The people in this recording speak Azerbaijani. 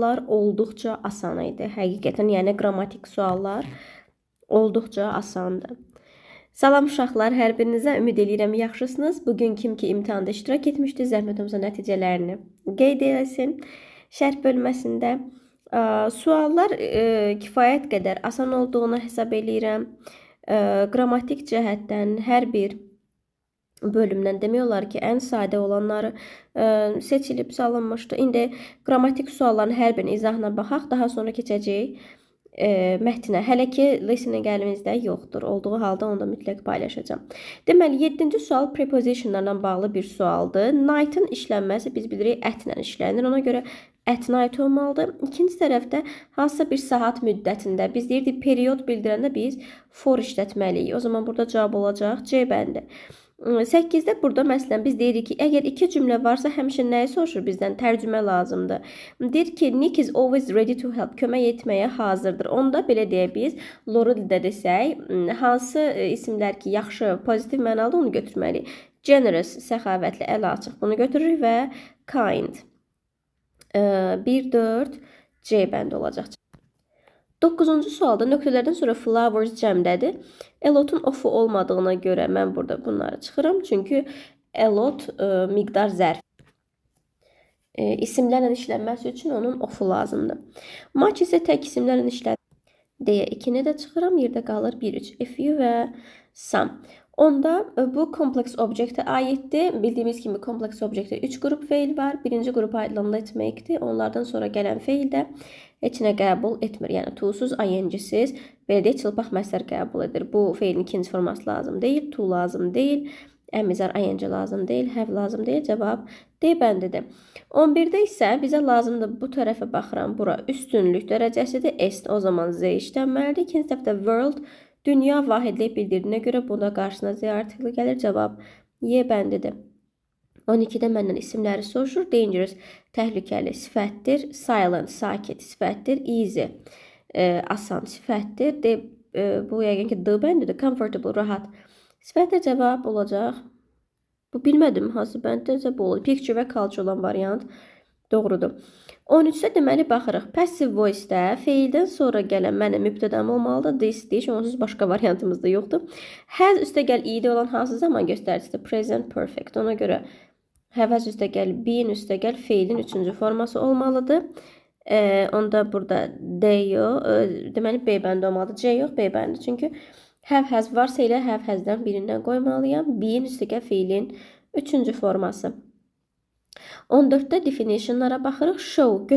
suallar olduqca asan idi. Həqiqətən, yəni qrammatik suallar olduqca asandır. Salam uşaqlar, hər birinizə ümid edirəm yaxşısınız. Bugün kim ki imtahanda iştirak etmişdi, zəhmət olmasa nəticələrini qeyd eləsin. Şərh bölməsində suallar kifayət qədər asan olduğunu hesab eləyirəm. Qrammatik cəhətdən hər bir bölümdən demək olar ki, ən sadə olanları seçilib salınmışdı. İndi qrammatik sualların hər birinin izahına baxaq, daha sonra keçəcəyik mətnə. Hələ ki, listening əlimizdə yoxdur. Olduğu halda onu da mütləq paylaşacağam. Deməli, 7-ci sual prepositionlarla bağlı bir sualdır. Night'ın işlənməsi biz bilirik ətlə işlənir. Ona görə at night olmalıdır. İkinci tərəfdə hansısa bir saat müddətində biz deyirdik period bildirəndə biz for işlətməliyik. O zaman burada cavab olacaq C bəndi. 8-də burada məsələn biz deyirik ki, əgər iki cümlə varsa həmişə nəyi soruşur bizdən? Tərcümə lazımdır. Deyir ki, Nick is always ready to help. Kömək etməyə hazırdır. Onda belə deyək biz, loru dildə desək, hansı isimlər ki, yaxşı, pozitiv mənalı onu götürməliyik. Generous, səxavətli, əli açıq bunu götürürük və kind. 1-4 C bəndi olacaq. 9-cu sualda nöqtələrdən sonra flowers cəmdədir. Elotun ofu olmadığına görə mən burada bunları çıxıram. Çünki elot miqdar zərf. İsimlərlə işlənməsi üçün onun ofu lazımdır. Much isə tək isimlərlə işlənir deyə 2-ni də çıxıram. Yerdə qalır 1-3. A few və some. Onda bu kompleks obyektə aiddir. Bildiyimiz kimi kompleks obyektdə 3 qrup feil var. Birinci qrup aidlanma etməkdir. Onlardan sonra gələn feil də heç nə qəbul etmir. Yəni to-suz, ing-siz, belə deyək, çılpaq məsdər qəbul edir. Bu feilin ikinci forması lazım deyil, to lazım deyil, əmizar ing lazım deyil, have lazım deyil. Cavab D bəndidir. 11-də isə bizə lazımdır, bu tərəfə baxıram, bura üstünlük dərəcəsidir, est, o zaman Z işlənməlidir. İkinci tərəfdə world, dünya vahidlik bildirdiyinə görə buna qarşısına Z artıqlı gəlir. Cavab Y bəndidir. 12-də məndən isimləri soruşur. Dangerous, təhlükəli sifətdir. Silent, sakit sifətdir. Easy, asan sifətdir. Bu yəqin ki, D bəndidir. Comfortable, rahat sifətdir. Cavab olacaq. Bu bilmədim, hansı bənddirsə bu olur. Picture və culture olan variant doğrudur. 13-də deməli baxırıq. Passive voice-də feildən sonra gələn mənim mübtədam olmalıdır. This, diş, onsuz başqa variantımız da yoxdur. Has üstəgəl i'də olan hansı zaman göstəricisidir? Present perfect. Ona görə have üstəgəl being üstəgəl feilin 3-cü forması olmalıdır. Onda burada D yox. Deməli B bəndi olmalıdır. C yox, B bəndi. Çünki have has varsa elə have has'dən birindən qoymalıyam. Being üstəgəl feilin 3-cü forması. 14-də definitionlara baxırıq. Show,